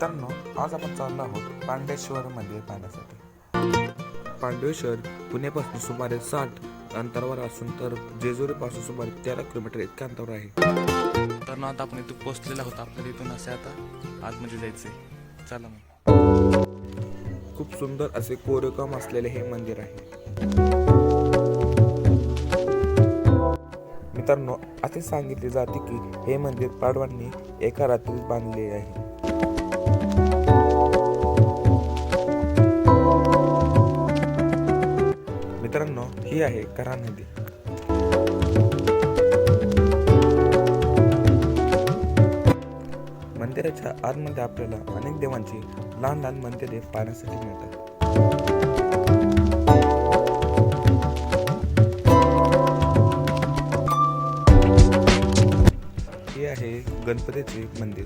मित्रांनो, आज आपण चाललो आहोत पांडेश्वर मंदिर पाहण्यासाठी. पांडेश्वर पुण्यापासून सुमारे 60 अंतरावर असून तर जेजुरीपासून सुमारे 13 किलोमीटर इतक्या अंतरावर आहे. तर आता आपण इथं पोहोचलेलो आहोत. आपल्याला इथून असे आता आतमध्ये जायचंय. चला मग. खूप सुंदर असे कोरीवकाम असलेले हे मंदिर आहे. मित्रांनो, असे सांगितले जाते की हे मंदिर पांडवांनी एका रात्रीत बांधले आहे. मित्रांनो, ही आहे कऱ्हा नदी. मंदिराच्या आतमध्ये आपल्याला अनेक देवांची लहान लहान मंदिरे पाहण्यासाठी मिळतात. हे आहे गणपतीचे मंदिर.